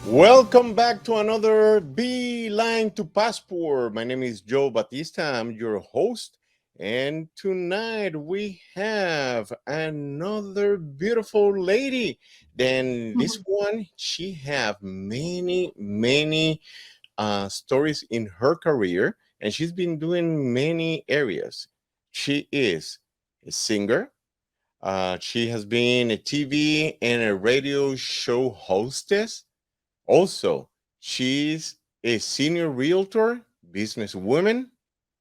Welcome back to another Beeline to Passport. My name is Joe Batista. I'm your host. And tonight we have another beautiful lady. Then this one, she have many stories in her career, and she's been doing many areas. She is a singer. She has been a TV and a radio show hostess. Also, she's a senior realtor, businesswoman,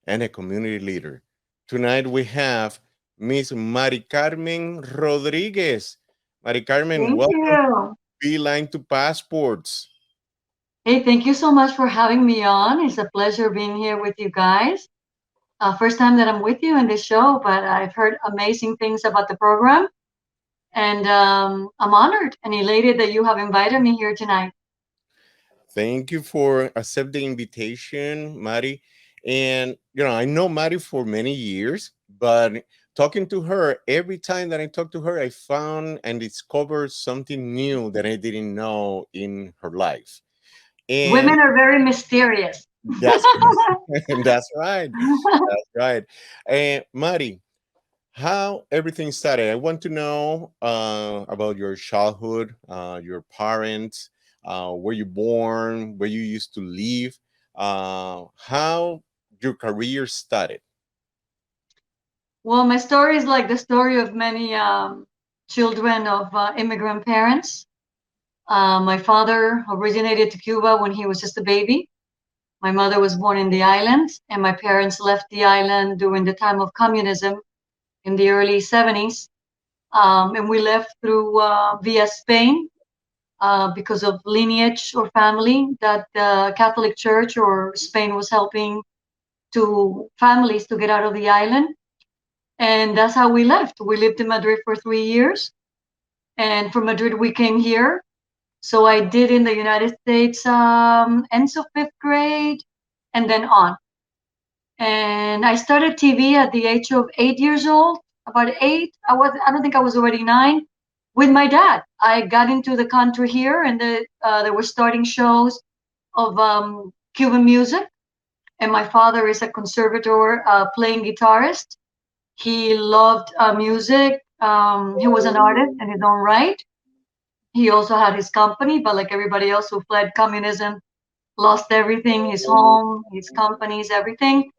and a community leader. Tonight we have Miss Mari Carmen Rodriguez. Mari Carmen, Thank welcome to you. Beeline to Passports. Hey, thank you so much for having me on. It's a pleasure being here with you guys. First time that I'm with you in this show, but I've heard amazing things about the program, and I'm honored and elated that you have invited me here tonight. Thank you for accepting the invitation, Mari. And I know Mari for many years, but talking to her, every time that I talk to her, I found and discovered something new that I didn't know in her life. And Women are very mysterious. that's that's right. That's right. And Mari, how everything started. I want to know about your childhood, your parents, where you born, where you used to live, how your career started. Well, my story is like the story of many children of immigrant parents. My father originated to Cuba when he was just a baby. My mother was born in the island, and my parents left the island during the time of communism in the early 70s. And we left through via Spain because of lineage or family that the Catholic Church or Spain was helping to families to get out of the island. And that's how we left. We lived in Madrid for 3 years. And from Madrid, we came here. So I did in the United States, end of fifth grade and then on. And I started TV at the age of 8 years old. About eight, I don't think I was already nine. With my dad, I got into the country here, and they were starting shows of Cuban music. And my father is a conservator, playing guitarist. He loved music. He was an artist in his own right. He also had his company, but like everybody else who fled communism, lost everything, his home, his companies, everything.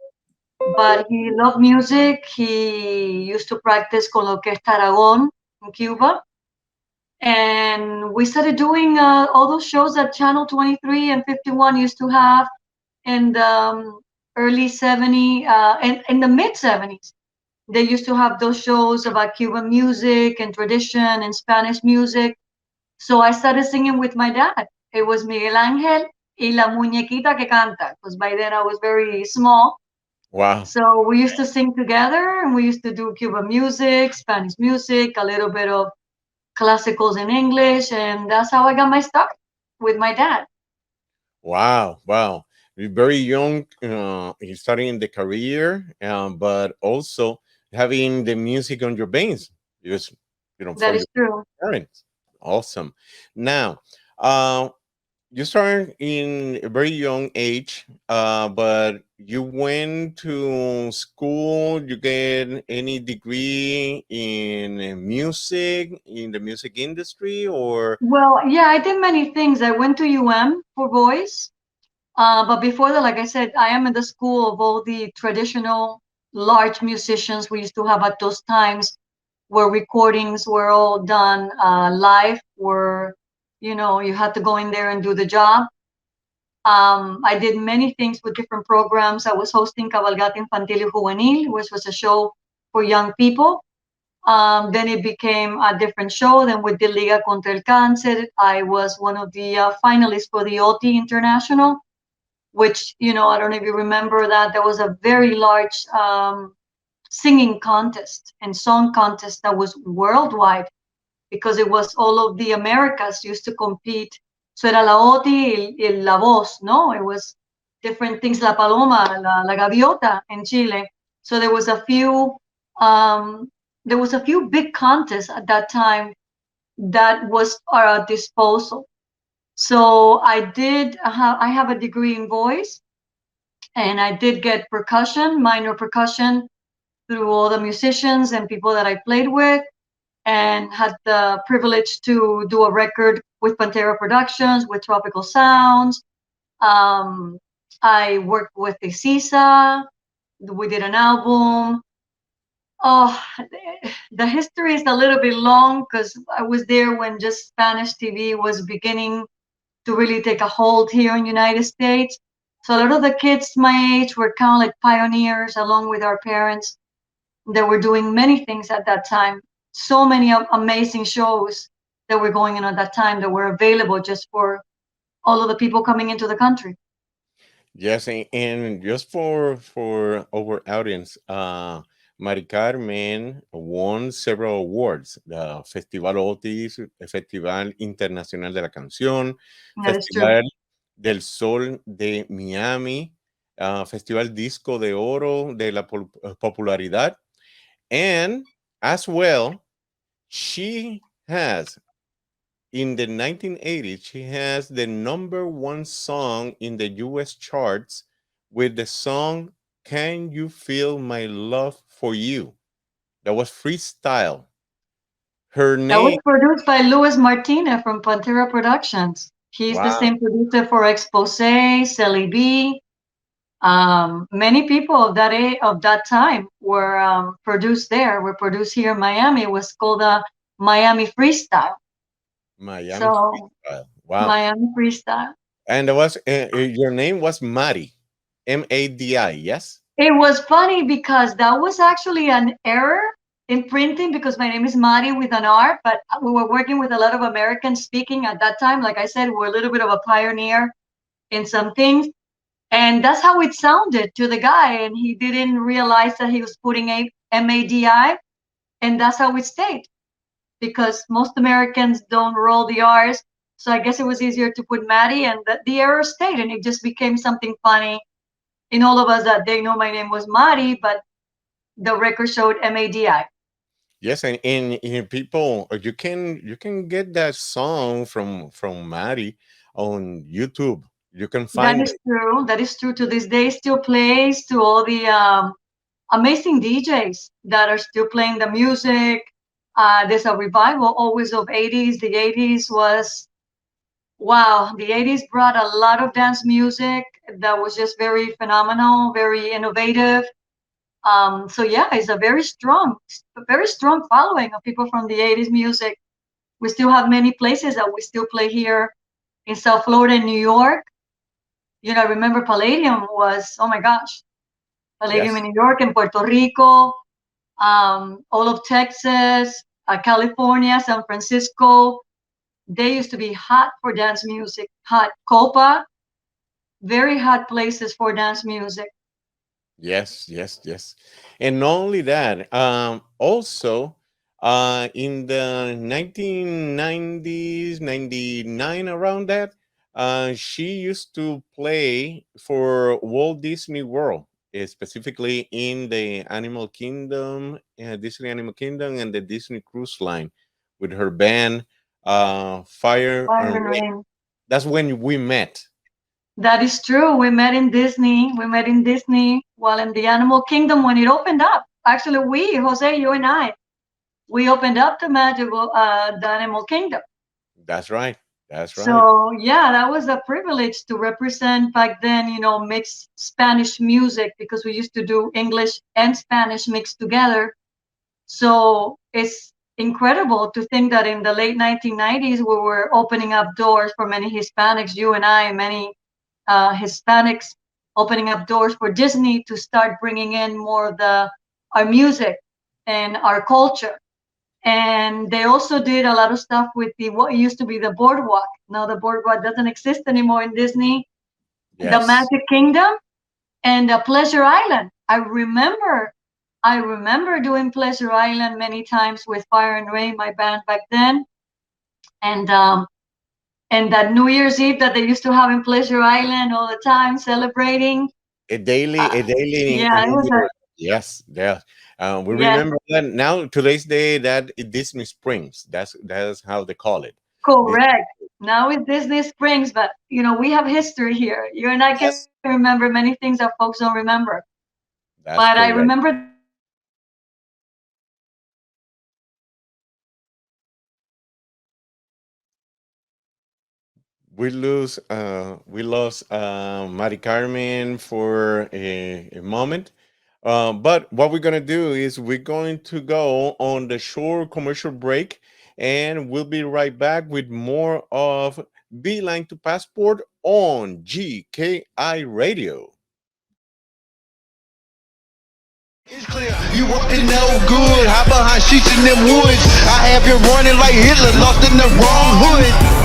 But he loved music. He used to practice con la Orquesta Aragon in Cuba. And we started doing all those shows that Channel 23 and 51 used to have in the early 70s, and in the mid 70s. They used to have those shows about Cuban music and tradition and Spanish music. So I started singing with my dad. It was Miguel Ángel y la muñequita que canta, because by then I was very small. Wow. So we used to sing together, and we used to do Cuban music, Spanish music, a little bit of classicals in English, and that's how I got my start with my dad. Wow. Wow. You're very young, you're starting the career, but also having the music on your veins because, That for is your true. parents. Awesome. Now, uh, you started in a very young age, but you went to school. You get any degree in music, in the music industry, or Well, yeah, I did many things. I went to for voice, but before that, like I said, I am in the school of all the traditional large musicians we used to have at those times, where recordings were all done live, where you had to go in there and do the job. I did many things with different programs. I was hosting Cabalgata Infantil y Juvenil, which was a show for young people. Then it became a different show. Then with the Liga contra el Cáncer, I was one of the finalists for the OTI International, which, I don't know if you remember that there was a very large singing contest and song contest that was worldwide, because it was all of the Americas used to compete. So era la OTI y la voz, no? It was different things, la paloma, la gaviota in Chile. So um, there was a few big contests at that time that was at our disposal. So I have a degree in voice, and I did get percussion, minor percussion, through all the musicians and people that I played with, and had the privilege to do a record with Pantera Productions, with Tropical Sounds. Um, I worked with Batista. We did an album. Oh, the history is a little bit long because I was there when just Spanish TV was beginning to really take a hold here in the United States. So a lot of the kids my age were kind of like pioneers along with our parents. They were doing many things at that time. So many amazing shows that were going on at that time that were available just for all of the people coming into the country. Yes, and just for our audience, Mari Carmen won several awards: the Festival Otis, el Festival Internacional de la Canción, That is true. Festival del Sol de Miami, Festival Disco de Oro de la Popularidad, and as well, she has in the 1980s, she has the number one song in the US charts with the song Can You Feel My Love for You? That was freestyle. Her That was name, produced by Luis Martinez from Pantera Productions. He's the wow, same producer for Expose, Celly B. Many people of of that time were produced there. Were produced here in Miami. It was called the Miami Freestyle. Miami So freestyle. Wow. Miami Freestyle. And it was your name was Mari, Madi, yes? It was funny because that was actually an error in printing because my name is Mari with an R, but we were working with a lot of Americans speaking at that time. Like I said, we're a little bit of a pioneer in some things. And that's how it sounded to the guy. And he didn't realize that he was putting a Madi. And that's how it stayed because most Americans don't roll the R's. So I guess it was easier to put Maddie, and the error stayed. And it just became something funny in all of us that they know my name was Mari, but the record showed Madi. Yes, and in people, you can get that song from Mari on YouTube. You can That find is it. true. That is true. To this day, still plays to all the amazing DJs that are still playing the music. There's a revival always of 80s. The 80s was, wow, the 80s brought a lot of dance music that was just very phenomenal, very innovative. So yeah, it's a very strong following of people from the 80s music. We still have many places that we still play here in South Florida and New York. You know, I remember Palladium was, oh my gosh, Palladium in Yes. New York and Puerto Rico, all of Texas, California, San Francisco. They used to be hot for dance music. Hot. Copa, very hot places for dance music. Yes, yes, yes. And not only that, also in the 1990s, 99 around that, she used to play for Walt Disney World, specifically in the Animal Kingdom, Disney Animal Kingdom, and the Disney Cruise Line with her band, Fire and Fire and Rain. Rain. That's when we met. That is true. We met in Disney. We met in Disney while in the Animal Kingdom when it opened up. Actually, Jose, you and I, we opened up the Animal Kingdom. That's right. That's right. So yeah, that was a privilege to represent back then, you know, mixed Spanish music because we used to do English and Spanish mixed together. So it's incredible to think that in the late 1990s, we were opening up doors for many Hispanics, you and I, many Hispanics opening up doors for Disney to start bringing in more of our music and our culture. And they also did a lot of stuff with the what used to be the boardwalk. Now the boardwalk doesn't exist anymore in Disney. The Yes. Magic Kingdom and Pleasure Island. I remember doing Pleasure Island many times with Fire and Rain, my band back then, and that New Year's Eve that they used to have in Pleasure Island all the time, celebrating. A daily Yeah, it New was a Year. Yes, yeah. We yes, remember that now. Today's day that Disney Springs. That's how they call it. Correct. Now it's Disney Springs, but we have history here. You and I can Yes, remember many things that folks don't remember. But I that's correct. remember that Disney Springs was a beautiful place. We lost Mari Carmen for a moment. But what we're gonna do is we're going to go on the short commercial break, and we'll be right back with more of Beeline to Passport on GKI Radio. It's clear you up to no good. Hide behind sheets in them woods. I have you running like Hitler, lost in the wrong hood.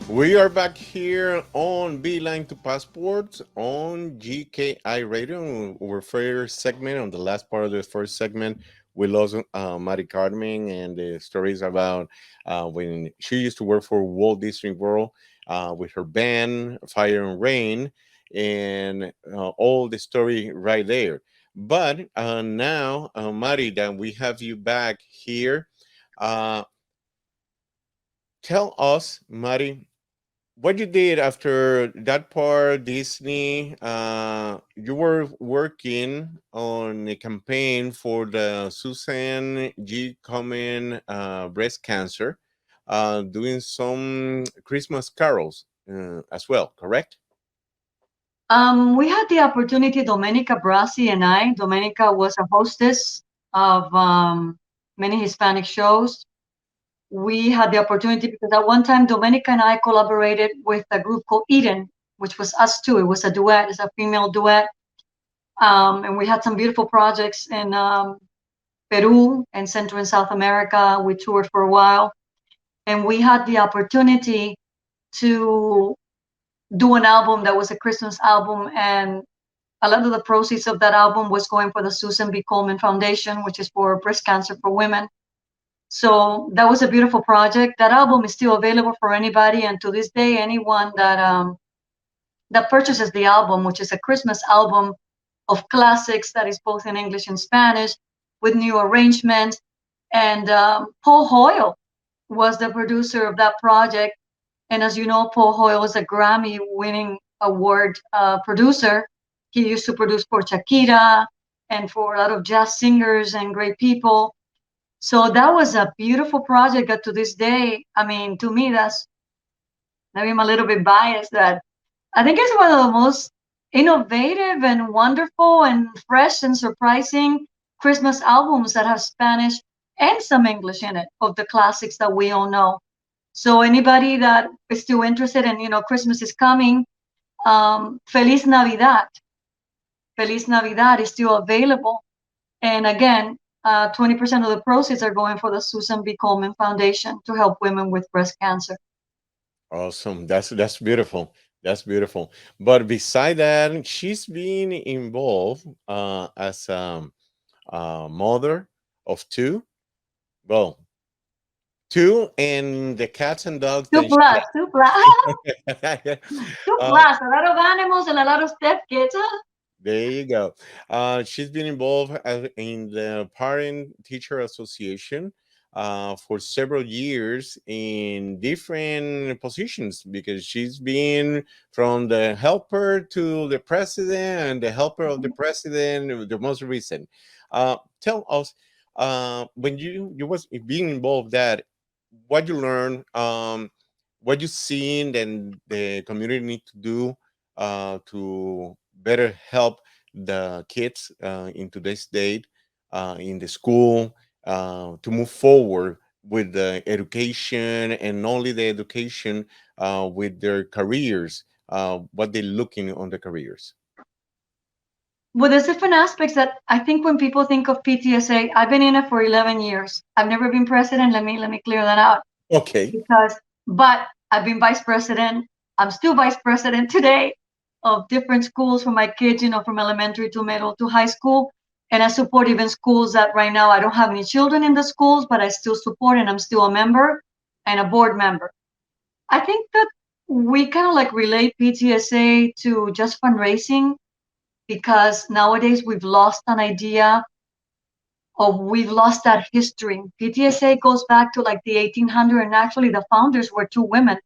We are back here on Beeline to Passports on GKI Radio. Our first segment, on the last part of the first segment, we lost Mari Carmen and the stories about when she used to work for Walt Disney World with her band, Fire and Rain, and all the story right there. But now, Mari, that we have you back here, uh, tell us, Mari, what you did after that part Disney. You were working on a campaign for the Susan G. Komen breast cancer, doing some Christmas carols as well, correct? We had the opportunity, Domenica Brasi and I. Domenica was a hostess of many Hispanic shows. We had the opportunity because at one time Domenica and I collaborated with a group called Eden, which was us too. It was a duet, it's a female duet. And we had some beautiful projects in Peru and Central and South America. We toured for a while. And we had the opportunity to do an album that was a Christmas album. And a lot of the proceeds of that album was going for the Susan B. Komen Foundation, which is for breast cancer for women. So that was a beautiful project. That album is still available for anybody, and to this day, anyone that purchases the album, which is a Christmas album of classics that is both in English and Spanish, with new arrangements. And Paul Hoyle was the producer of that project. And as you know, Paul Hoyle is a Grammy-winning award producer. He used to produce for Shakira and for a lot of jazz singers and great people. So that was a beautiful project that to this day, I mean, to me, that's maybe I'm a little bit biased that I think it's one of the most innovative and wonderful and fresh and surprising Christmas albums that have Spanish and some English in it of the classics that we all know. So anybody that is still interested in, Christmas is coming, Feliz Navidad. Feliz Navidad is still available. And again, 20% of the proceeds are going for the Susan B. Komen Foundation to help women with breast cancer. Awesome. That's beautiful. That's beautiful. But beside that, she's been involved as a mother of two. Well, two, and the cats and dogs Two that plus, two plus, two uh, plus, a lot of animals and a lot of stepkids. there you go. She's been involved in the Parent Teacher Association for several years in different positions, because she's been from the helper to the president and the helper of the president, the most recent. Tell us, when you was being involved, that what you learned, what you seen, and the community need to do to better help the kids in today's date in the school to move forward with the education, and not only the education, with their careers, what they're looking on the careers. Well, there's different aspects that I think when people think of PTSA, I've been in it for 11 years. I've never been president. Let me clear that out. Okay. But I've been vice president. I'm still vice president today of different schools for my kids, from elementary to middle to high school. And I support even schools that right now I don't have any children in the schools, but I still support, and I'm still a member and a board member. I think that we kind of like relate PTSA to just fundraising, because nowadays we've lost an idea of, we've lost that history. PTSA goes back to like the 1800s, and actually the founders were two women.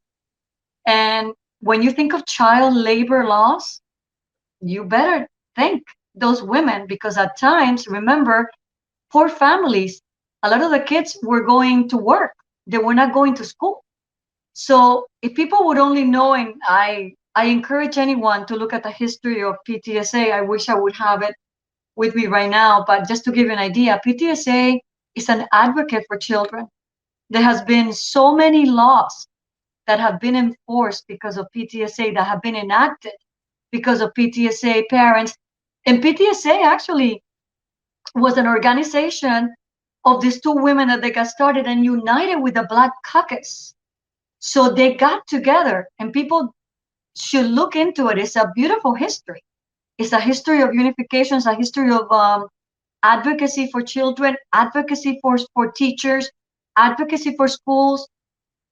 And when you think of child labor laws, you better thank those women, because at times, remember, poor families, a lot of the kids were going to work, they were not going to school. So if people would only know, and I encourage anyone to look at the history of PTSA. I wish I would have it with me right now, but just to give you an idea, PTSA is an advocate for children. There has been so many laws that have been enforced because of PTSA, that have been enacted because of PTSA parents. And PTSA actually was an organization of these two women that they got started and united with the Black Caucus. So they got together, and people should look into it. It's a beautiful history. It's a history of unification. It's a history of advocacy for children, advocacy for teachers, advocacy for schools.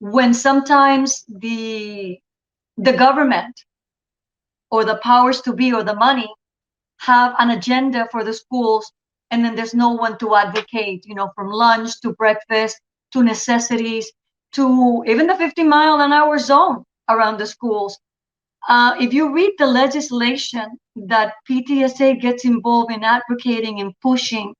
When sometimes the government or the powers to be or the money have an agenda for the schools, and then there's no one to advocate, from lunch to breakfast to necessities to even the 50-mile-an-hour zone around the schools. If you read the legislation that PTSA gets involved in advocating and pushing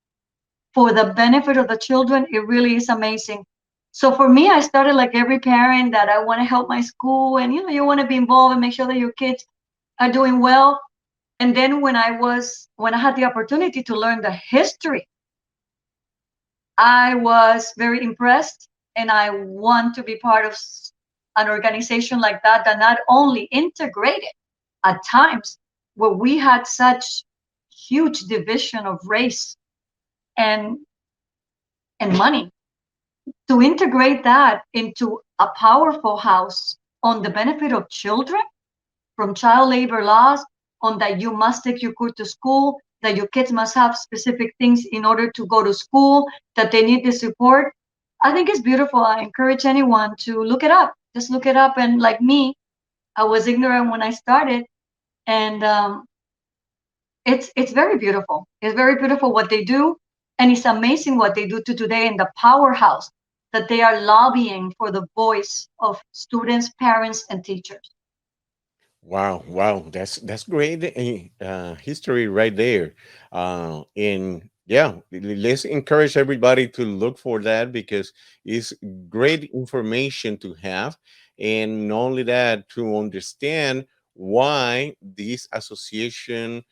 for the benefit of the children, it really is amazing. So for me, I started like every parent, that I want to help my school, and you want to be involved and make sure that your kids are doing well. And then when I had the opportunity to learn the history, I was very impressed, and I want to be part of an organization like that not only integrated at times where we had such huge division of race and money, to integrate that into a powerful house on the benefit of children, from child labor laws, on that you must take your kid to school, that your kids must have specific things in order to go to school, that they need the support. I think it's beautiful. I encourage anyone to look it up. Just look it up. And like me, I was ignorant when I started, and it's very beautiful. It's very beautiful what they do, and it's amazing what they do to today in the powerhouse that they are lobbying for the voice of students, parents, and teachers. Wow, wow, that's great history right there. And yeah, let's encourage everybody to look for that, because it's great information to have, and not only that, to understand why this association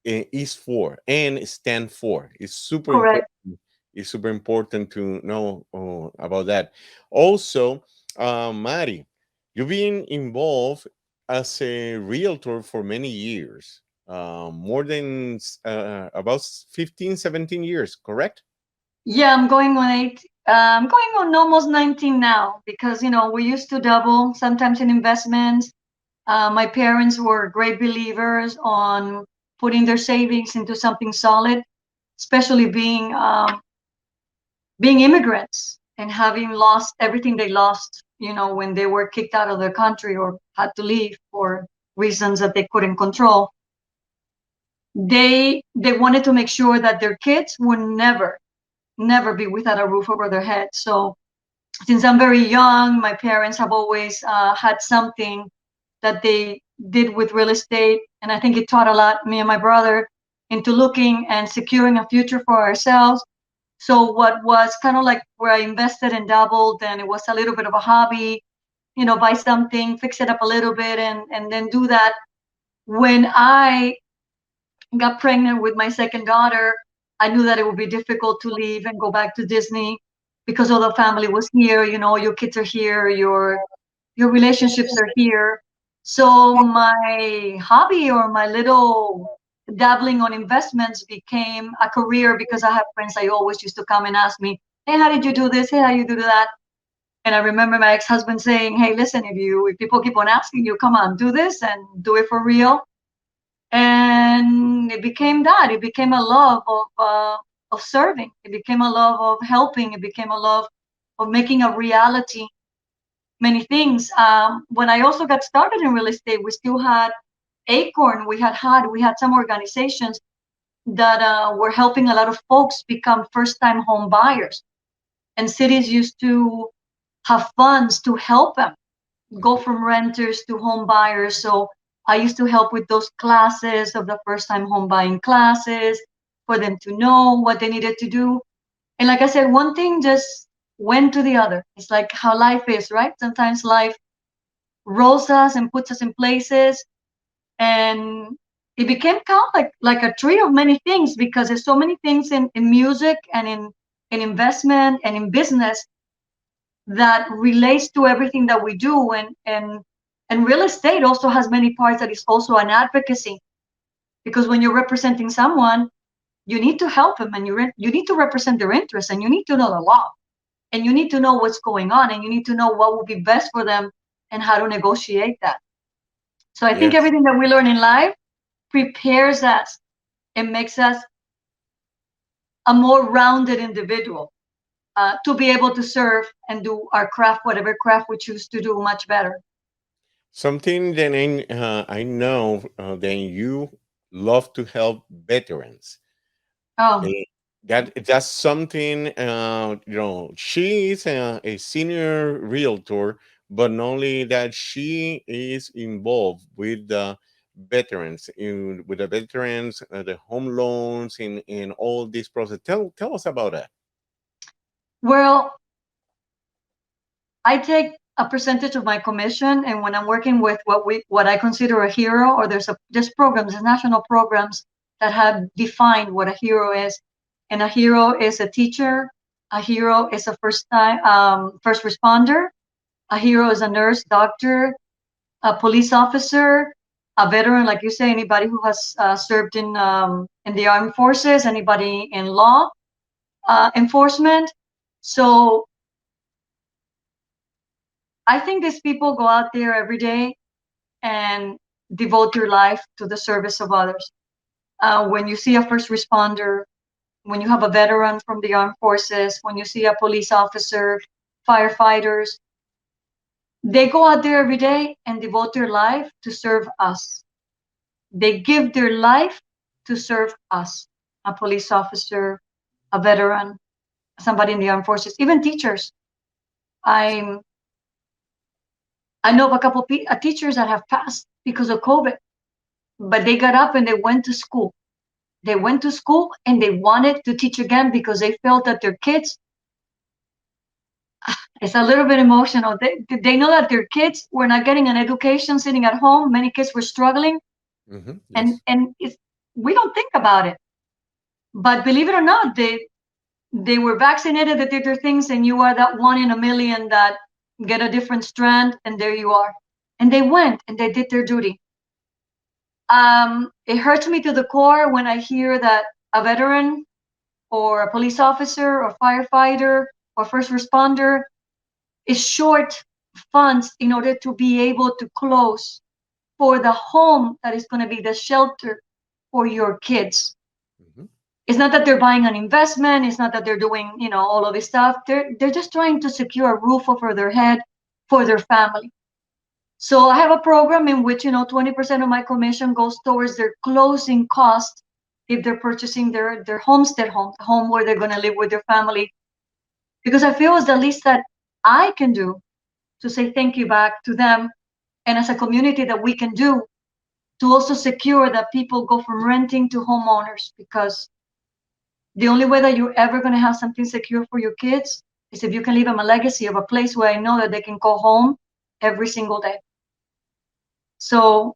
is for and stand for. It's super important. Correct. It's super important to know about that. Also, Mari, you've been involved as a realtor for many years, more than about 15, 17 years, correct? Yeah, I'm going on 8. I'm going on almost 19 now, because we used to double sometimes in investments. My parents were great believers on putting their savings into something solid, especially being immigrants and having lost everything they lost, when they were kicked out of their country or had to leave for reasons that they couldn't control. They wanted to make sure that their kids would never be without a roof over their head. So since I'm very young, my parents have always had something that they did with real estate. And I think it taught a lot, me and my brother, into looking and securing a future for ourselves. So what was kind of like where I invested and dabbled, and it was a little bit of a hobby, buy something, fix it up a little bit, and then do that. When I got pregnant with my second daughter, I knew that it would be difficult to leave and go back to Disney, because all the family was here. Your kids are here, your relationships are here. So my hobby, or my little dabbling on investments, became a career, because I have friends that always used to come and ask me, hey, how did you do this? Hey, how you do that? And I remember my ex-husband saying, hey, listen, if people keep on asking you, come on, do this and do it for real. And it became that. It became a love of serving. It became a love of helping. It became a love of making a reality many things. When I also got started in real estate, we still had Acorn. We had some organizations that were helping a lot of folks become first-time home buyers, and cities used to have funds to help them go Mhm. from renters to home buyers. So I used to help with those classes of the first-time home buying classes for them to know what they needed to do. And like I said, one thing just went to the other. It's like how life is, right? Sometimes life rolls us and puts us in places, and it became kind of like a tree of many things, because there's so many things in music and in investment and in business that relates to everything that we do. And real estate also has many parts that is also an advocacy, because when you're representing someone, you need to help them, and you need to represent their interests, and you need to know the law, and you need to know what's going on, and you need to know what will be best for them and how to negotiate that. So I think Yes. everything that we learn in life prepares us and makes us a more rounded individual, to be able to serve and do our craft, whatever craft we choose to do, much better. Something that I know that you love to help veterans. Oh, Eh, that's something she is a senior realtor, but not only that, she is involved with the veterans, with the veterans, the home loans, in all this process. Tell us about that. well, I take a percentage of my commission, and when I'm working with what I consider a hero, or there's programs, there's national programs that have defined what a hero is, and a hero is a teacher, a hero is a first responder, a hero is a nurse, doctor, a police officer, a veteran, like you say, anybody who has served in the armed forces, anybody in law enforcement. So I think these people go out there every day and devote your life to the service of others. When you see a first responder, when you have a veteran from the armed forces, when you see a police officer, firefighters, they go out there every day and devote their life to serve us. They give their life to serve us. A police officer, a veteran, somebody in the armed forces, even teachers. I'm I know of a couple of teachers that have passed because of COVID, but they got up and they went to school. They went to school and they wanted to teach again because they felt that their kids, it's a little bit emotional. They know that their kids were not getting an education sitting at home. Many kids were struggling, and Yes. we don't think about it. But believe it or not, they were vaccinated, they did their things, and you are that one in a million that get a different strand, and there you are. And they went and they did their duty. It hurts me to the core when I hear that a veteran or a police officer or firefighter or first responder is short funds in order to be able to close for the home that is going to be the shelter for your kids. Mhm. It's not that they're buying an investment. It's not that they're doing, all of this stuff. They're just trying to secure a roof over their head for their family. So I have a program in which, 20% of my commission goes towards their closing cost if they're purchasing their homestead home, the home where they're going to live with their family. Because I feel it's the least that I can do to say thank you back to them, and as a community that we can do to also secure that people go from renting to homeowners, because the only way that you're ever going to have something secure for your kids is if you can leave them a legacy of a place where I know that they can go home every single day. So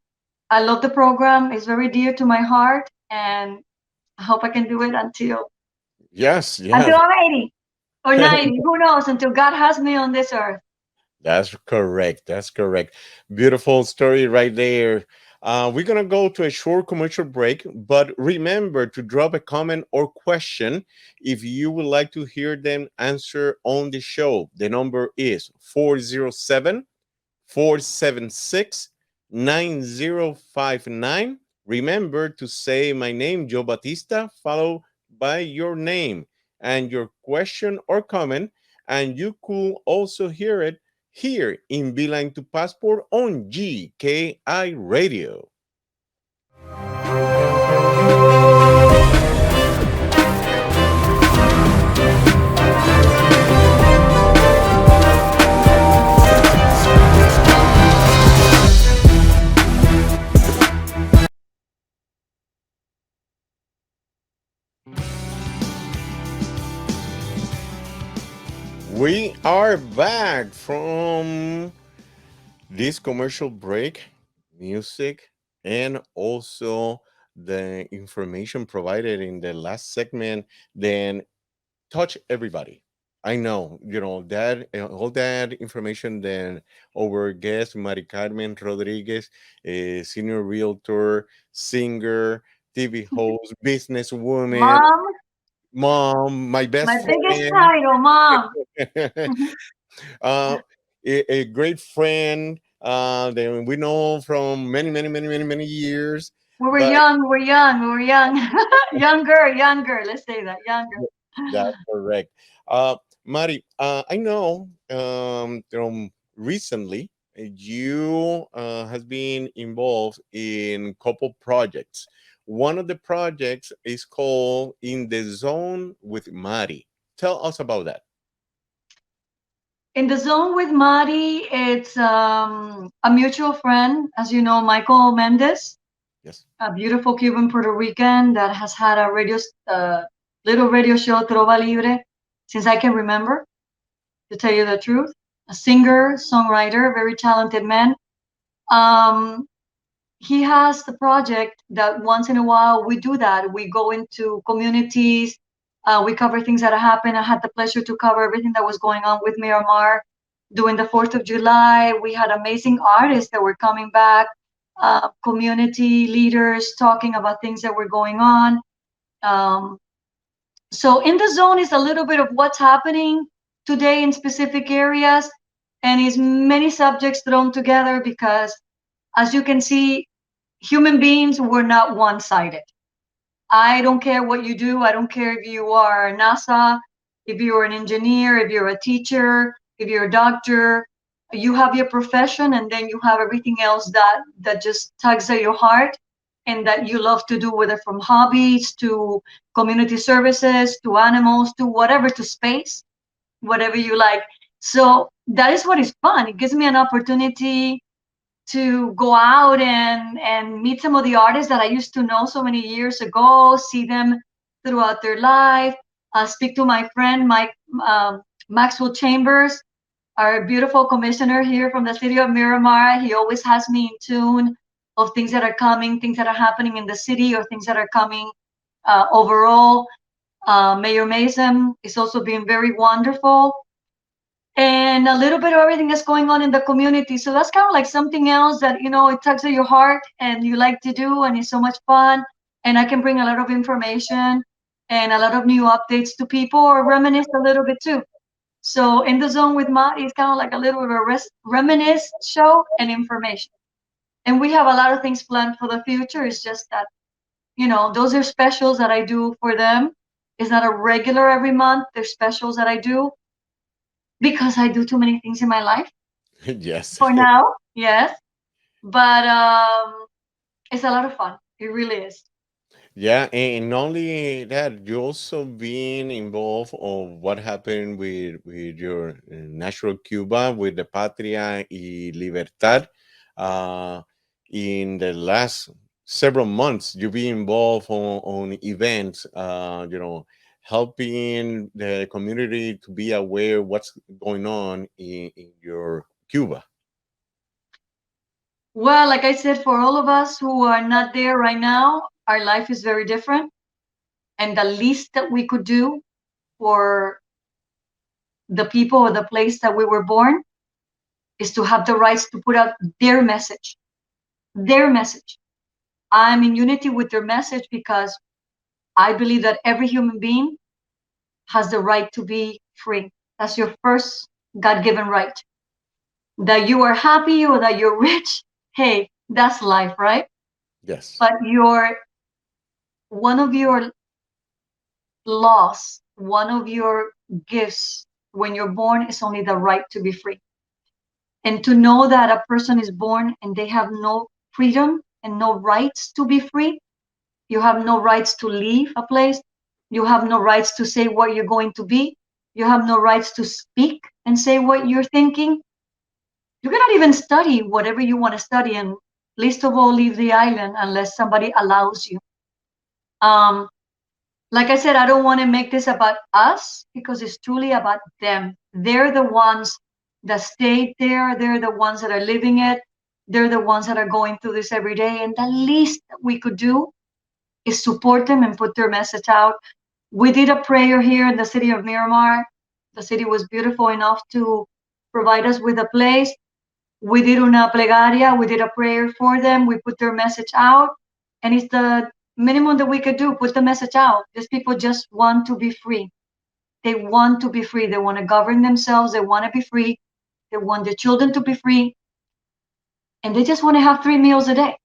I love the program. It's very dear to my heart, and I hope I can do it Yes, yeah. until I'm 80 or 90. Who knows? Until God has me on this earth. That's correct. That's correct. Beautiful story right there. We're going to go to a short commercial break, but remember to drop a comment or question if you would like to hear them answer on the show. The number is 407-476-9059. Remember to say my name, Joe Batista, followed by your name and your question or comment, and you could also hear it here in Beeline to Passport on GKI Radio. We are back from this commercial break, music, and also the information provided in the last segment. Then touch everybody. I know, that all that information. Then our guest, Mari Carmen Rodriguez, a senior realtor, singer, TV host, businesswoman, Mom, mom, my my best biggest friend. title, Mom. uh, a great friend that we know from many, many, many, many, many years. We were But young, we were young, we were young. Younger, younger. Let's say that, younger. that's correct. Mari, I know recently you has been involved in couple projects. One of the projects is called In the Zone with Mari. Tell us about that. In the zone with Mari, it's a mutual friend, as you know, Michael Mendez, Yes. a beautiful Cuban Puerto Rican that has had a little radio show, Trova Libre, since I can remember, to tell you the truth. A singer, songwriter, very talented man. Um, he has the project that once in a while we do that. We go into communities, we cover things that happen. I had the pleasure to cover everything that was going on with Miramar during the 4th of July. We had amazing artists that were coming back, community leaders talking about things that were going on. Um, so in the zone is a little bit of what's happening today in specific areas, and is many subjects thrown together because, as you can see, human beings were not one-sided. I don't care what you do. I don't care if you are NASA, if you're an engineer, if you're a teacher, if you're a doctor. You have your profession, and then you have everything else that just tugs at your heart and that you love to do, whether from hobbies to community services to animals to whatever, to space, whatever you like. So that is what is fun. It gives me an opportunity to go out and meet some of the artists that I used to know so many years ago, see them throughout their life, speak to my friend Mike Maxwell Chambers, our beautiful commissioner here from the city of Miramar. He always has me in tune of things that are coming, things that are happening in the city, or things that are coming overall. Mayor Mason is also being very wonderful, and a little bit of everything that's going on in the community. So that's kind of like something else that, it tugs at your heart and you like to do, and it's so much fun. And I can bring a lot of information and a lot of new updates to people, or reminisce a little bit too. So in the zone with Mari is kind of like a little bit of a reminisce show and information. And we have a lot of things planned for the future. It's just that, those are specials that I do for them. It's not a regular every month. They're specials that I do because I do too many things in my life Yes. for now. Yes, but it's a lot of fun. It really is. Yeah, and not only that, you also been involved of what happened with your natural Cuba with the Patria y Libertad. Uh, in the last several months, you've been involved on events, helping the community to be aware what's going on in your Cuba. Well, like I said, for all of us who are not there right now, our life is very different. And the least that we could do for the people or the place that we were born is to have the rights to put out their message. Their message. I'm in unity with their message because I believe that every human being has the right to be free. That's your first God-given right. That you are happy or that you're rich, hey, that's life, right? Yes. But one of your laws, one of your gifts when you're born is only the right to be free. And to know that a person is born and they have no freedom and no rights to be free. You have no rights to leave a place. You have no rights to say what you're going to be. You have no rights to speak and say what you're thinking. You cannot even study whatever you want to study, and least of all leave the island unless somebody allows you. Um, like I said, I don't want to make this about us because it's truly about them. They're the ones that stayed there. They're the ones that are living it. They're the ones that are going through this every day. And the least that we could do is support them and put their message out. We did a prayer here in the city of Miramar. The city was beautiful enough to provide us with a place. We did una plegaria. We did a prayer for them. We put their message out. And it's the minimum that we could do, put the message out. These people just want to be free. They want to be free. They want to govern themselves. They want to be free. They want their children to be free. And they just want to have 3 meals a day.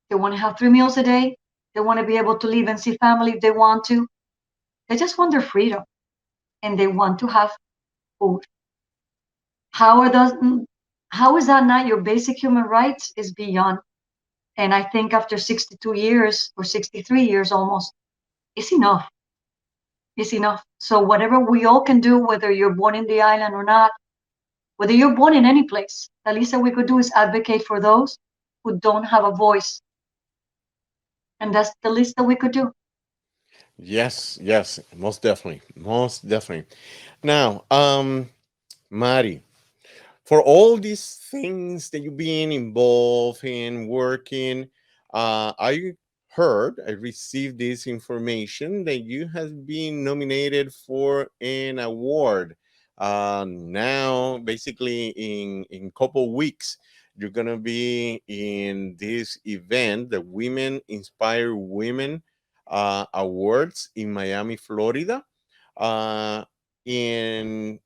They want to have 3 meals a day. They want to be able to leave and see family if they want to. They just want their freedom. And they want to have food. How is that not your basic human rights? Is beyond. And I think after 62 years or 63 years almost, it's enough. It's enough. So whatever we all can do, whether you're born in the island or not, whether you're born in any place, the least that we could do is advocate for those who don't have a voice. And that's the least that we could do. Yes, yes, most definitely, most definitely. Now, Mari, for all these things that you've been involved in working, I heard, I received this information that you have been nominated for an award. Now, basically, in couple weeks, you're gonna be in this event, the Women Inspire Women Awards in Miami, Florida. Uh, in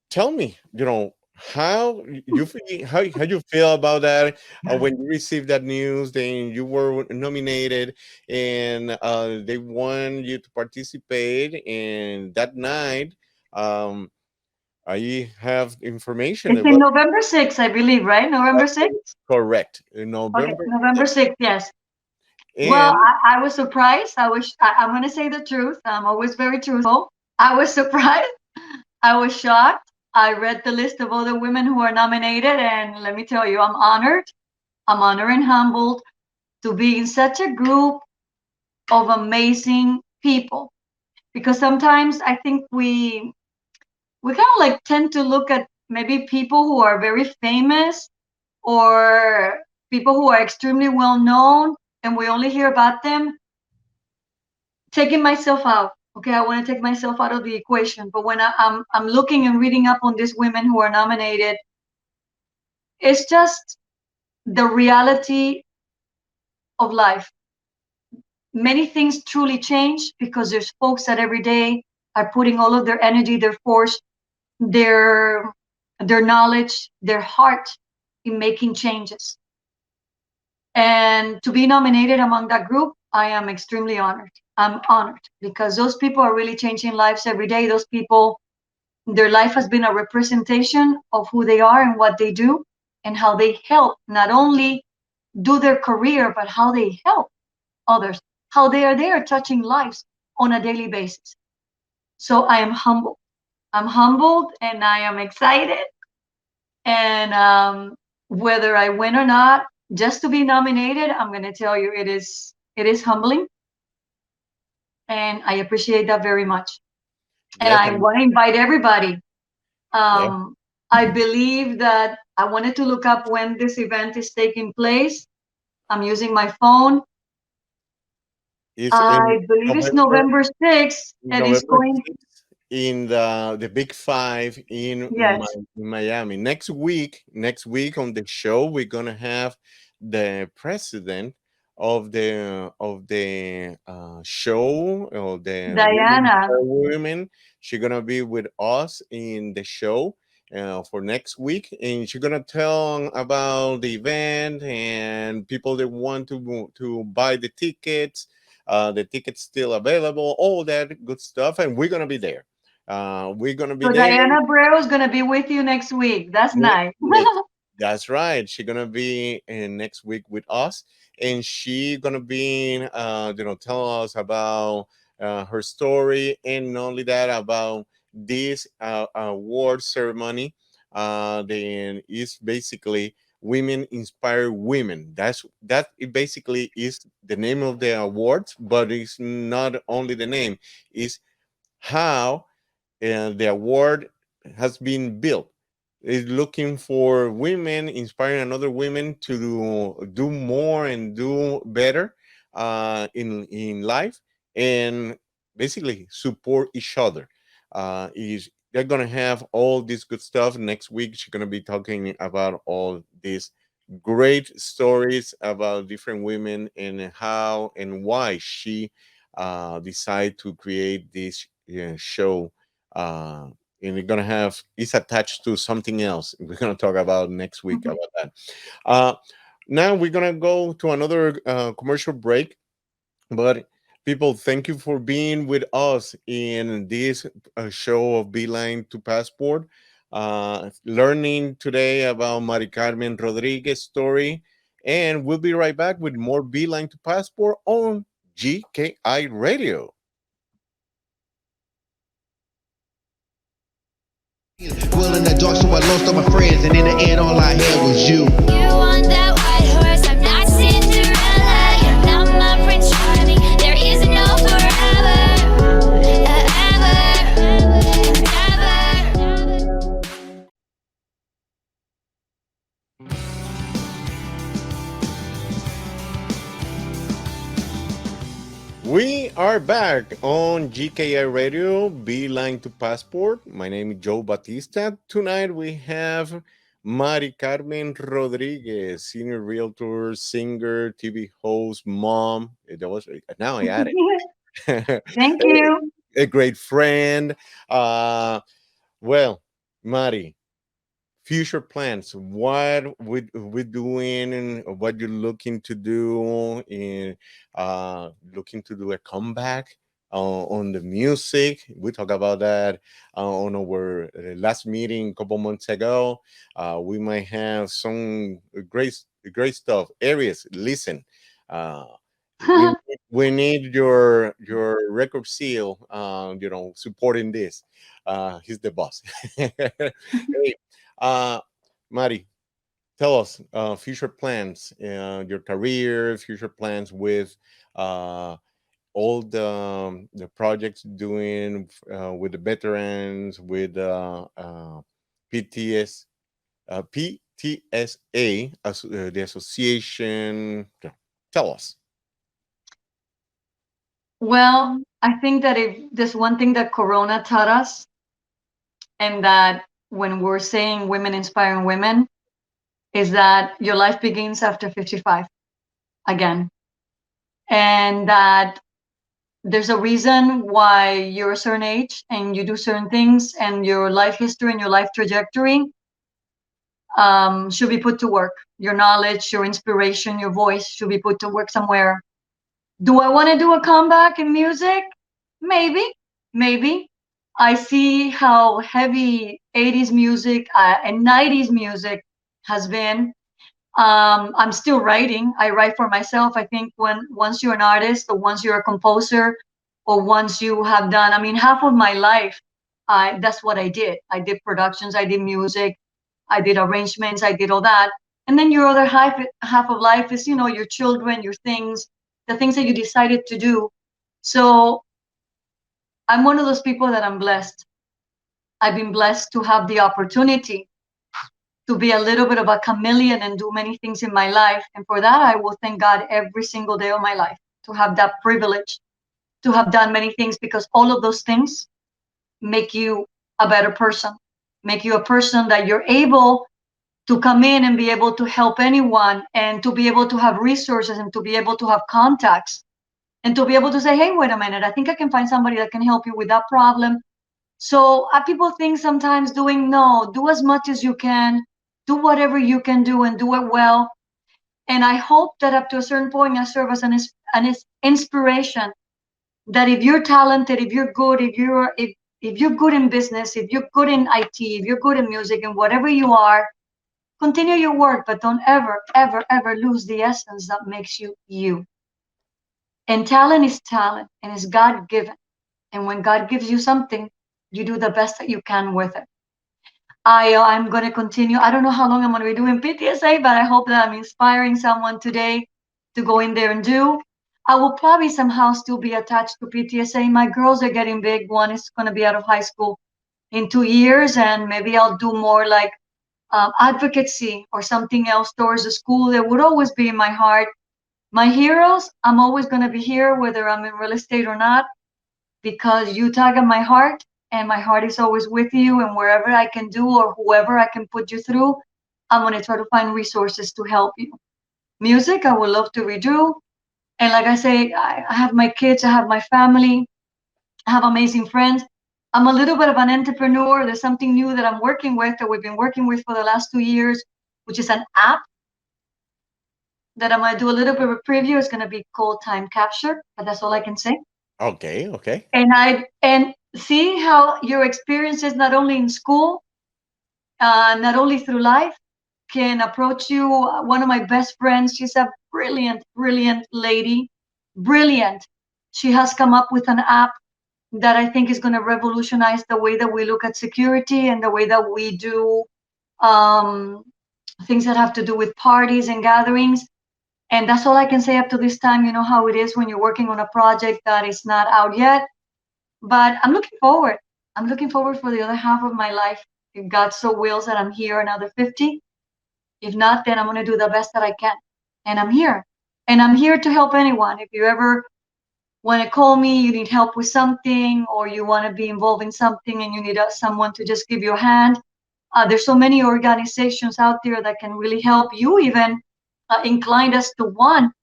tell me, how you feel, how you feel about that when you received that news, then you were nominated, and they want you to participate, and that night, um, I have information It's in about November 6th, I believe, right? November 6th? correct in Okay, November, November 6th, yes. Well, and I was surprised. I'm going to say the truth. I'm always very truthful. I was surprised. I was shocked. I read the list of all the women who are nominated, and let me tell you, I'm honored. I'm honored and humbled to be in such a group of amazing people. Because sometimes I think we kind of like tend to look at maybe people who are very famous or people who are extremely well known, and we only hear about them. Taking myself out, okay, I want to take myself out of the equation, but when I'm looking and reading up on these women who are nominated, it's just the reality of life. Many things truly change because there's folks that every day are putting all of their energy, their force, their their knowledge, their heart in making changes. And to be nominated among that group, I am extremely honored. I'm honored because those people are really changing lives every day. Those people, their life has been a representation of who they are and what they do and how they help not only do their career, but how they help others, how they are there touching lives on a daily basis. So I am humbled. I'm humbled and I am excited. And whether I win or not, just to be nominated, I'm going to tell you, it is humbling, and I appreciate that very much. And yes, I and want to invite everybody. yeah, I believe that I wanted to look up when this event is taking place. I'm using my phone. it's in I believe it's November November 6th, and it's November going. 6th in the Big Five in Yes, Miami. Next week on the show, we're gonna have the president of the show, of the Women Diana. for Women. She's gonna be with us in the show. For next week, and she's gonna tell about the event and people that want to buy the tickets still available, all that good stuff, and we're gonna be there. We're gonna be So there. Diana Brero is going to be with you next week. That's nice. Yes, that's right. She's gonna be in next week with us, and she gonna be, tell us about her story, and not only that, about this award ceremony. Then is basically Women Inspire Women. It basically is the name of the awards, but it's not only the name. It's how the award has been built, is looking for women, inspiring another women to do more and do better in life, and basically support each other. Is They're gonna have all this good stuff next week. She's gonna be talking about all these great stories about different women and how and why she decided to create this show. uh, and we're gonna have it's attached to something else. We're gonna talk about next week about that. Uh, Now we're gonna go to another commercial break, but people, thank you for being with us in this show of Beeline to Passport. Learning today about Mari Carmen Rodriguez story, and we'll be right back with more Beeline to Passport on GKI Radio. Well, in the dark, so I lost all my friends, and in the end, all I had was you. You want that white horse? I'm not Cinderella. You're not my Prince Charming. There is no forever, ever, ever. We are back on GKI Radio, Beeline to Passport. My name is Joe Batista. Tonight we have Mari Carmen Rodriguez, senior realtor, singer, TV host, mom. That was now I added Thank you. a great friend. Uh, well, Mari, future plans, what we doing and what you're looking to do in looking to do a comeback on the music. We talked about that on our last meeting a couple months ago. We might have some great stuff. Areas, listen, uh, we we need your record seal, supporting this. He's the boss. Hey, uh, Mari, tell us future plans, your career, future plans with uh, all the projects doing with the veterans, with PTS, PTSA, the association. Yeah, tell us. Well, I think that if there's one thing that Corona taught us, and that when we're saying women inspiring women, is that your life begins after 55 again. And that there's a reason why you're a certain age and you do certain things, and your life history and your life trajectory should be put to work. Your knowledge, your inspiration, your voice should be put to work somewhere. Do I want to do a comeback in music? Maybe, maybe. I see how heavy 80s music and 90s music has been. I'm still writing. I write for myself. I think once you're an artist, or once you're a composer, or once you have done, I mean, half of my life, that's what I did. I did productions, I did music, I did arrangements, I did all that. And then your other half of life is, your children, your things, the things that you decided to do. So I'm one of those people that I'm blessed. I've been blessed to have the opportunity to be a little bit of a chameleon and do many things in my life. And for that, I will thank God every single day of my life to have that privilege, to have done many things, because all of those things make you a better person, make you a person that you're able to come in and be able to help anyone, and to be able to have resources, and to be able to have contacts, and to be able to say, hey, wait a minute, I think I can find somebody that can help you with that problem. So people think sometimes do as much as you can, do whatever you can do, and do it well. And I hope that up to a certain point, I serve as an inspiration, that if you're talented, if you're good, if If you're good in business, if you're good in IT, if you're good in music, and whatever you are, continue your work, but don't ever, ever, ever lose the essence that makes you you. And talent is talent, and it's God given. And when God gives you something, you do the best that you can with it. I'm going to continue. I don't know how long I'm going to be doing PTSA, but I hope that I'm inspiring someone today to go in there and do. I will probably somehow still be attached to PTSA. My girls are getting big. One is going to be out of high school in 2 years, and maybe I'll do more like advocacy or something else towards the school. That would always be in my heart. My heroes, I'm always going to be here, whether I'm in real estate or not, because you tug at my heart, and my heart is always with you. And wherever I can do or whoever I can put you through, I'm going to try to find resources to help you. Music, I would love to redo. And like I say, I have my kids, I have my family, I have amazing friends. I'm a little bit of an entrepreneur. There's something new that I'm working with, that we've been working with for the last 2 years, which is an app that I'm going to do a little bit of a preview. It's going to be called Time Capture, but that's all I can say. Okay, okay. And see how your experiences, not only in school, not only through life, can approach you. One of my best friends, she's a brilliant, brilliant lady, brilliant. She has come up with an app that I think is going to revolutionize the way that we look at security and the way that we do things that have to do with parties and gatherings. And that's all I can say up to this time. You know how it is when you're working on a project that is not out yet. But I'm looking forward. I'm looking forward for the other half of my life. If God so wills that I'm here another 50. If not, then I'm going to do the best that I can. And I'm here. And I'm here to help anyone. If you ever want to call me, you need help with something, or you want to be involved in something and you need someone to just give you a hand, there's so many organizations out there that can really help you. Even inclined us to one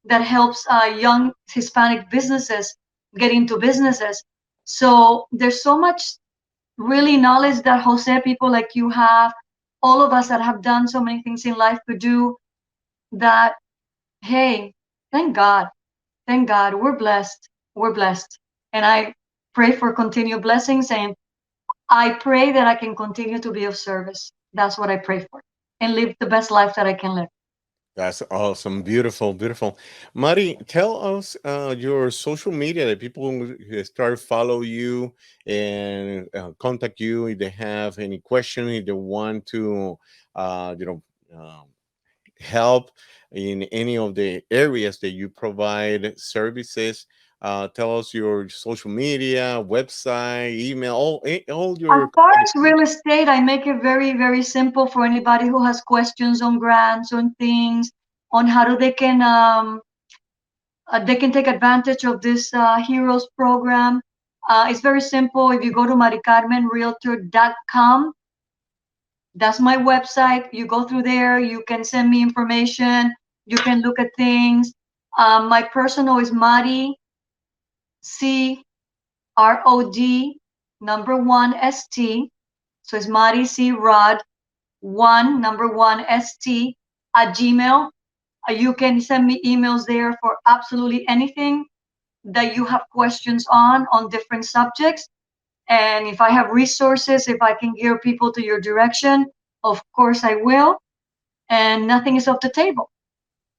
that helps young Hispanic businesses get into businesses. So there's so much really knowledge that Jose, people like you have, all of us that have done so many things in life could do, that, hey, thank God. Thank God, we're blessed. We're blessed. And I pray for continued blessings, and I pray that I can continue to be of service. That's what I pray for, and live the best life that I can live. That's awesome. Beautiful, beautiful. Mari, tell us your social media that people will start follow you and contact you if they have any question, if they want to, uh, you know, um, help in any of the areas that you provide services. Tell us your social media, website, email, all As your far contact as real estate, I make it very, very simple for anybody who has questions on grants, on things, on how they can take advantage of this Heroes program. It's very simple. If you go to maricarmenrealtor.com, that's my website. You go through there, you can send me information, you can look at things. My personal is Mari C ROD number 1 ST. So it's Mari C Rod 1 number 1 ST at Gmail. You can send me emails there for absolutely anything that you have questions on different subjects. And if I have resources, if I can gear people to your direction, of course I will. And nothing is off the table.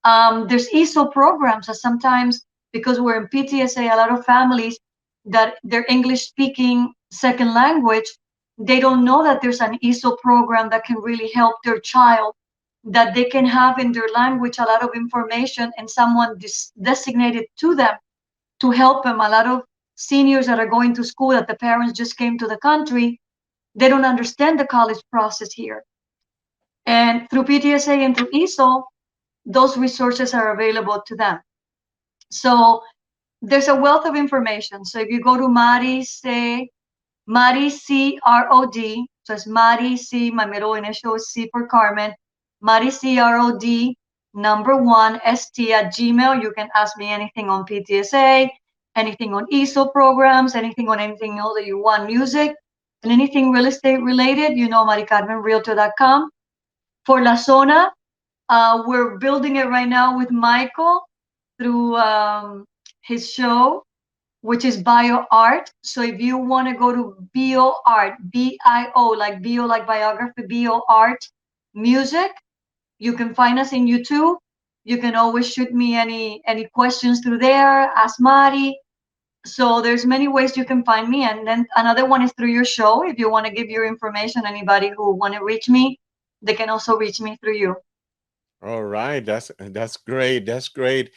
There's ESOL programs that sometimes, because we're in PTSA, a lot of families that they're English speaking second language, they don't know that there's an ESOL program that can really help their child, that they can have in their language a lot of information and someone designated to them to help them. A lot of seniors that are going to school, that the parents just came to the country, they don't understand the college process here. And through PTSA and through ESOL, those resources are available to them. So there's a wealth of information. So if you go to Mari C ROD, so it's Mari C, my middle initial is C for Carmen, Mari C ROD number 1 ST at Gmail. You can ask me anything on PTSA, anything on ESOL programs, anything on anything else that you want, music, and anything real estate related, maricarmenrealtor.com. For La Zona, we're building it right now with Michael through his show. which is bio art. So if you want to go to bio art, bio, like bio, like biography, bio art music, you can find us in YouTube. You can always shoot me any questions through there. Ask Mari. So there's many ways you can find me, and then another one is through your show. If you want to give your information, anybody who want to reach me, they can also reach me through you. All right, that's great. That's great.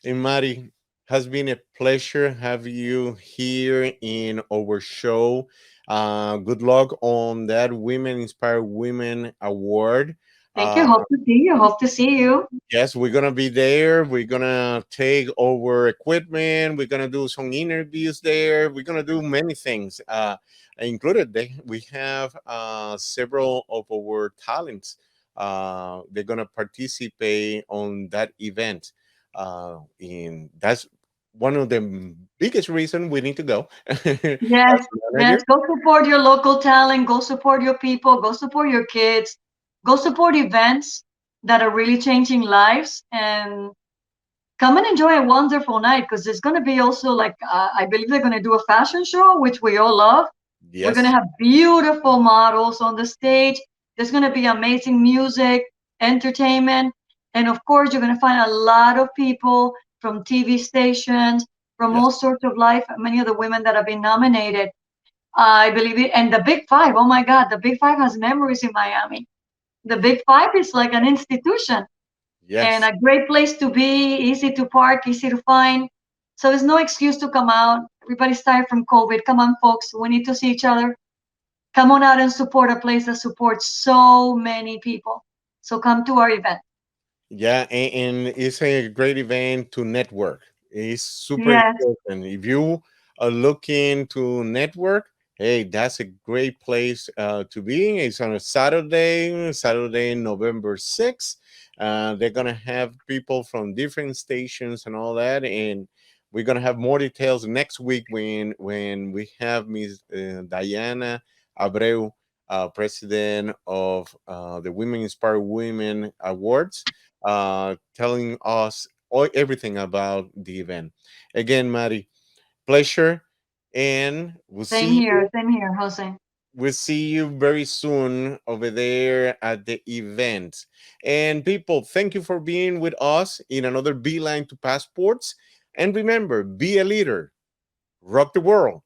And Mari, has been a pleasure have you here in our show. Good luck on that Women Inspire Women Award. Thank you. Uh, Hope to see you. Hope to see you. yes, we're gonna be there. We're gonna take over equipment. We're gonna do some interviews there. We're gonna do many things. Included, we have several of our talents. They're gonna participate on that event. In that's one of the biggest reason we need to go. As Yes, manager. yes. Go support your local talent. Go support your people. Go support your kids. Go support events that are really changing lives, and come and enjoy a wonderful night, because there's going to be also like I believe they're going to do a fashion show, which we all love. We're going to Yes, have beautiful models on the stage. There's going to be amazing music, entertainment, and of course you're going to find a lot of people from TV stations, from yes, all sorts of life. Many of the women that have been nominated, I believe it. And the Big Five, oh my God, the Big Five has memories in Miami. The Big Five is like an institution and yes. a great place to be, easy to park, easy to find. So there's no excuse to come out. Everybody's tired from COVID. Come on, folks. We need to see each other. Come on out and support a place that supports so many people. So come to our event. Yeah, and it's a great event to network. It's super Yes, important. If you are looking to network, hey, that's a great place to be. It's on a Saturday, November 6th. They're gonna have people from different stations and all that, and we're gonna have more details next week when we have Miss Diana Abreu, president of the Women Inspire Women Awards, telling us everything about the event. Again, Mari, pleasure, and same here, Jose. we'll see you very soon over there at the event. And people, thank you for being with us in another Beeline to Passports. And remember, be a leader, rock the world,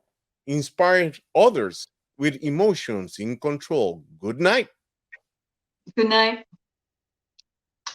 inspire others with emotions in control. Good night. Good night.